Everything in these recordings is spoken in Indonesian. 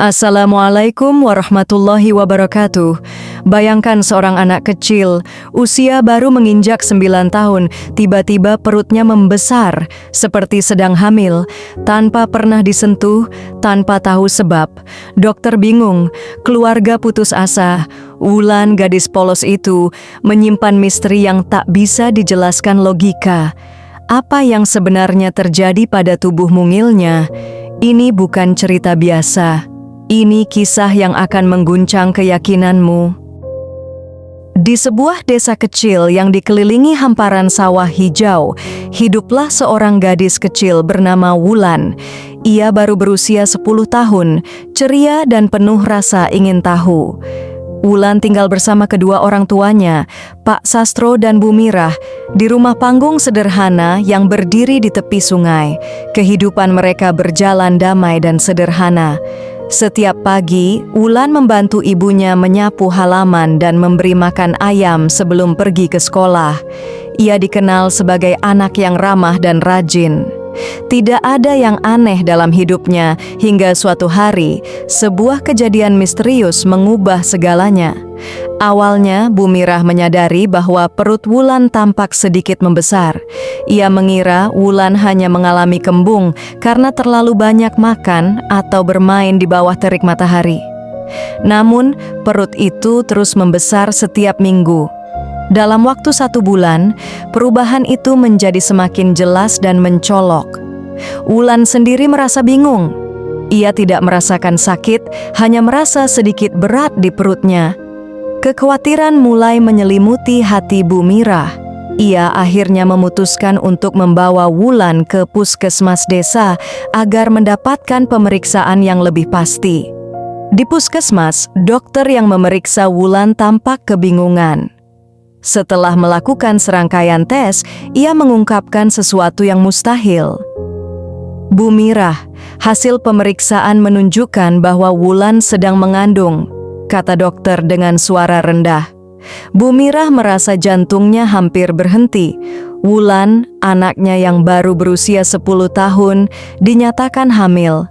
Assalamualaikum warahmatullahi wabarakatuh. Bayangkan seorang anak kecil, usia baru menginjak 9 tahun, tiba-tiba perutnya membesar, seperti sedang hamil, tanpa pernah disentuh, tanpa tahu sebab. Dokter bingung, keluarga putus asa. Wulan, gadis polos itu, menyimpan misteri yang tak bisa dijelaskan logika. Apa yang sebenarnya terjadi pada tubuh mungilnya? Ini bukan cerita biasa. Ini kisah yang akan mengguncang keyakinanmu. Di sebuah desa kecil yang dikelilingi hamparan sawah hijau, hiduplah seorang gadis kecil bernama Wulan. Ia baru berusia 10 tahun, ceria dan penuh rasa ingin tahu. Wulan tinggal bersama kedua orang tuanya, Pak Sastro dan Bu Mirah, di rumah panggung sederhana yang berdiri di tepi sungai. Kehidupan mereka berjalan damai dan sederhana. Setiap pagi, Wulan membantu ibunya menyapu halaman dan memberi makan ayam sebelum pergi ke sekolah. Ia dikenal sebagai anak yang ramah dan rajin. Tidak ada yang aneh dalam hidupnya hingga suatu hari, sebuah kejadian misterius mengubah segalanya. Awalnya, Bu Mirah menyadari bahwa perut Wulan tampak sedikit membesar. Ia mengira Wulan hanya mengalami kembung karena terlalu banyak makan atau bermain di bawah terik matahari. Namun, perut itu terus membesar setiap minggu. Dalam waktu 1 bulan, perubahan itu menjadi semakin jelas dan mencolok. Wulan sendiri merasa bingung. Ia tidak merasakan sakit, hanya merasa sedikit berat di perutnya. Kekhawatiran mulai menyelimuti hati Bu Mirah. Ia akhirnya memutuskan untuk membawa Wulan ke puskesmas desa agar mendapatkan pemeriksaan yang lebih pasti. Di puskesmas, dokter yang memeriksa Wulan tampak kebingungan. Setelah melakukan serangkaian tes, ia mengungkapkan sesuatu yang mustahil. Bu Mirah, hasil pemeriksaan menunjukkan bahwa Wulan sedang mengandung, kata dokter dengan suara rendah. Bu Mirah merasa jantungnya hampir berhenti. Wulan, anaknya yang baru berusia 10 tahun, dinyatakan hamil.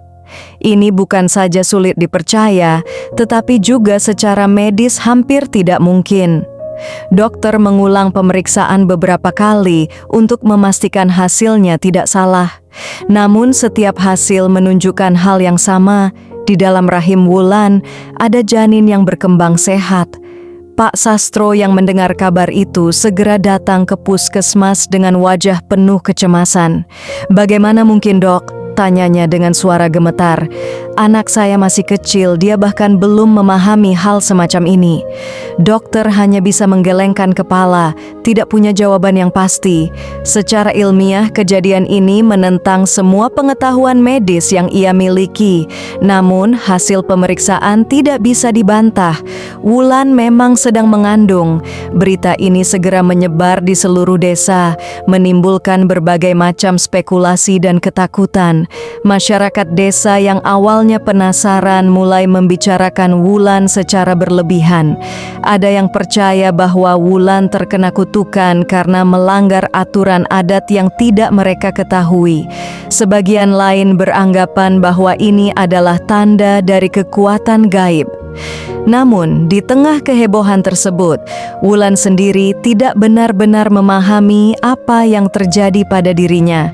Ini bukan saja sulit dipercaya, tetapi juga secara medis hampir tidak mungkin. Dokter mengulang pemeriksaan beberapa kali untuk memastikan hasilnya tidak salah. Namun setiap hasil menunjukkan hal yang sama. Di dalam rahim Wulan ada janin yang berkembang sehat. Pak Sastro yang mendengar kabar itu segera datang ke puskesmas dengan wajah penuh kecemasan. "Bagaimana mungkin, Dok?" tanyanya dengan suara gemetar. "Anak saya masih kecil, dia bahkan belum memahami hal semacam ini." Dokter hanya bisa menggelengkan kepala, tidak punya jawaban yang pasti. Secara ilmiah, kejadian ini menentang semua pengetahuan medis yang ia miliki. Namun, hasil pemeriksaan tidak bisa dibantah. Wulan memang sedang mengandung. Berita ini segera menyebar di seluruh desa, menimbulkan berbagai macam spekulasi dan ketakutan. Masyarakat desa yang awalnya penasaran mulai membicarakan Wulan secara berlebihan. Ada yang percaya bahwa Wulan terkena kutukan karena melanggar aturan adat yang tidak mereka ketahui. Sebagian lain beranggapan bahwa ini adalah tanda dari kekuatan gaib. Namun, di tengah kehebohan tersebut, Wulan sendiri tidak benar-benar memahami apa yang terjadi pada dirinya.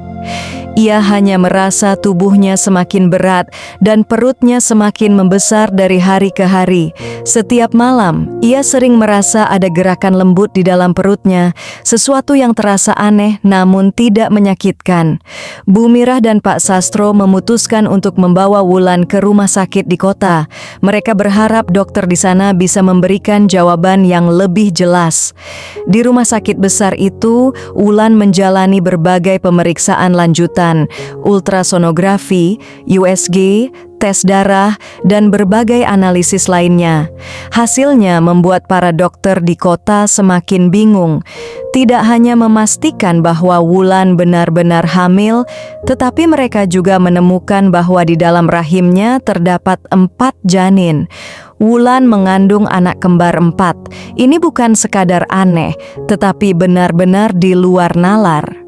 Ia hanya merasa tubuhnya semakin berat dan perutnya semakin membesar dari hari ke hari. Setiap malam, ia sering merasa ada gerakan lembut di dalam perutnya, sesuatu yang terasa aneh namun tidak menyakitkan. Bu Mirah dan Pak Sastro memutuskan untuk membawa Wulan ke rumah sakit di kota. Mereka berharap dokter di sana bisa memberikan jawaban yang lebih jelas. Di rumah sakit besar itu, Wulan menjalani berbagai pemeriksaan lanjutan. Ultrasonografi, USG, tes darah, dan berbagai analisis lainnya. Hasilnya membuat para dokter di kota semakin bingung. Tidak hanya memastikan bahwa Wulan benar-benar hamil, tetapi mereka juga menemukan bahwa di dalam rahimnya terdapat 4 janin. Wulan mengandung anak kembar 4. Ini bukan sekadar aneh, tetapi benar-benar di luar nalar.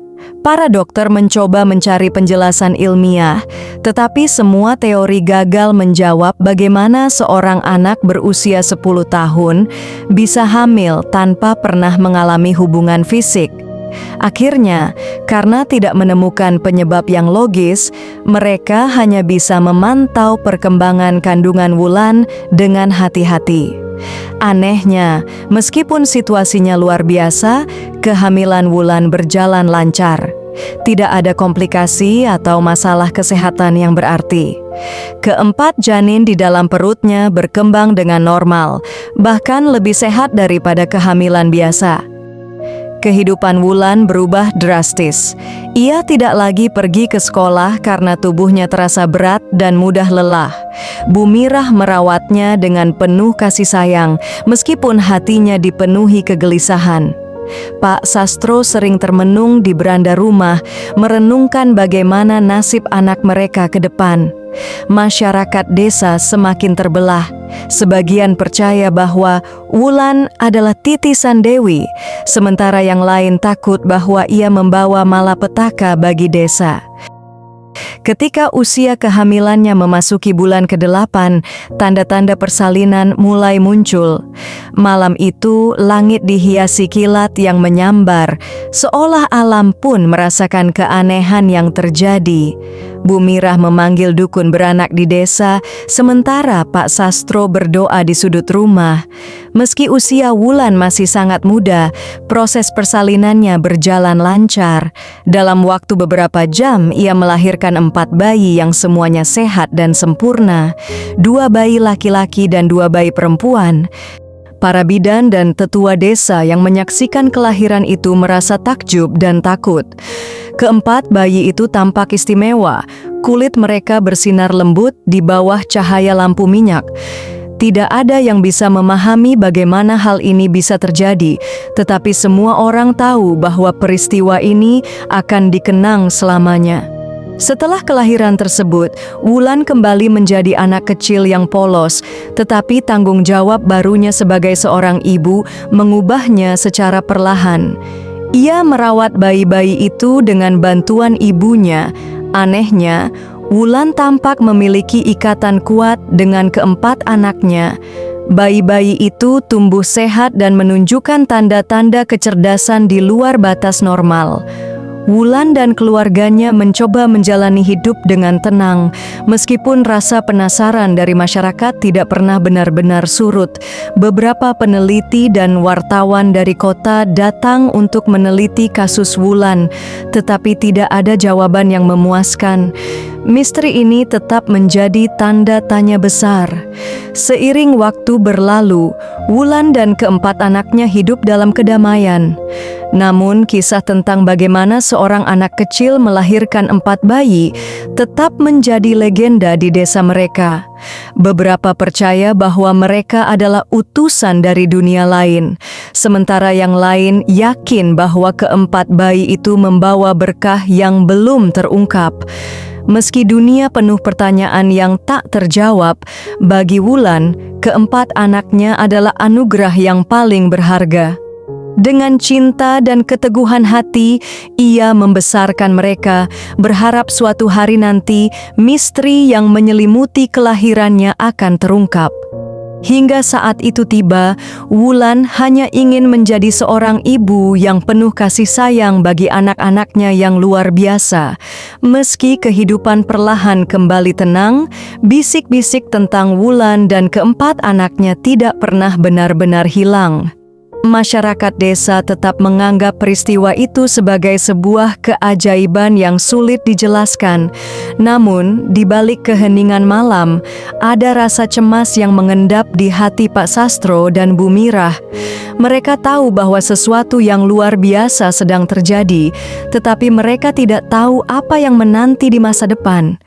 Para dokter mencoba mencari penjelasan ilmiah, tetapi semua teori gagal menjawab bagaimana seorang anak berusia 10 tahun bisa hamil tanpa pernah mengalami hubungan fisik. Akhirnya, karena tidak menemukan penyebab yang logis, mereka hanya bisa memantau perkembangan kandungan Wulan dengan hati-hati. Anehnya, meskipun situasinya luar biasa, kehamilan Wulan berjalan lancar. Tidak ada komplikasi atau masalah kesehatan yang berarti. Keempat janin di dalam perutnya berkembang dengan normal, bahkan lebih sehat daripada kehamilan biasa. Kehidupan Wulan berubah drastis. Ia tidak lagi pergi ke sekolah karena tubuhnya terasa berat dan mudah lelah. Bu Mirah merawatnya dengan penuh kasih sayang, meskipun hatinya dipenuhi kegelisahan. Pak Sastro sering termenung di beranda rumah, merenungkan bagaimana nasib anak mereka ke depan. Masyarakat desa semakin terbelah. Sebagian percaya bahwa Wulan adalah titisan Dewi, sementara yang lain takut bahwa ia membawa malapetaka bagi desa. Ketika usia kehamilannya memasuki bulan ke-8, tanda-tanda persalinan mulai muncul. Malam itu, langit dihiasi kilat yang menyambar, seolah alam pun merasakan keanehan yang terjadi. Bu Mirah memanggil dukun beranak di desa, sementara Pak Sastro berdoa di sudut rumah. Meski usia Wulan masih sangat muda, proses persalinannya berjalan lancar. Dalam waktu beberapa jam, ia melahirkan 4 bayi yang semuanya sehat dan sempurna, 2 bayi laki-laki dan 2 bayi perempuan. Para bidan dan tetua desa yang menyaksikan kelahiran itu merasa takjub dan takut. Keempat bayi itu tampak istimewa, kulit mereka bersinar lembut di bawah cahaya lampu minyak. Tidak ada yang bisa memahami bagaimana hal ini bisa terjadi, tetapi semua orang tahu bahwa peristiwa ini akan dikenang selamanya. Setelah kelahiran tersebut, Wulan kembali menjadi anak kecil yang polos, tetapi tanggung jawab barunya sebagai seorang ibu mengubahnya secara perlahan. Ia merawat bayi-bayi itu dengan bantuan ibunya. Anehnya, Wulan tampak memiliki ikatan kuat dengan keempat anaknya. Bayi-bayi itu tumbuh sehat dan menunjukkan tanda-tanda kecerdasan di luar batas normal. Wulan dan keluarganya mencoba menjalani hidup dengan tenang, meskipun rasa penasaran dari masyarakat tidak pernah benar-benar surut. Beberapa peneliti dan wartawan dari kota datang untuk meneliti kasus Wulan, tetapi tidak ada jawaban yang memuaskan. Misteri ini tetap menjadi tanda tanya besar. Seiring waktu berlalu, Wulan dan keempat anaknya hidup dalam kedamaian. Namun, kisah tentang bagaimana seorang anak kecil melahirkan 4 bayi tetap menjadi legenda di desa mereka. Beberapa percaya bahwa mereka adalah utusan dari dunia lain, sementara yang lain yakin bahwa keempat bayi itu membawa berkah yang belum terungkap. Meski dunia penuh pertanyaan yang tak terjawab, bagi Wulan, keempat anaknya adalah anugerah yang paling berharga. Dengan cinta dan keteguhan hati, ia membesarkan mereka, berharap suatu hari nanti misteri yang menyelimuti kelahirannya akan terungkap. Hingga saat itu tiba, Wulan hanya ingin menjadi seorang ibu yang penuh kasih sayang bagi anak-anaknya yang luar biasa. Meski kehidupan perlahan kembali tenang, bisik-bisik tentang Wulan dan keempat anaknya tidak pernah benar-benar hilang. Masyarakat desa tetap menganggap peristiwa itu sebagai sebuah keajaiban yang sulit dijelaskan. Namun, di balik keheningan malam, ada rasa cemas yang mengendap di hati Pak Sastro dan Bu Mirah. Mereka tahu bahwa sesuatu yang luar biasa sedang terjadi, tetapi mereka tidak tahu apa yang menanti di masa depan.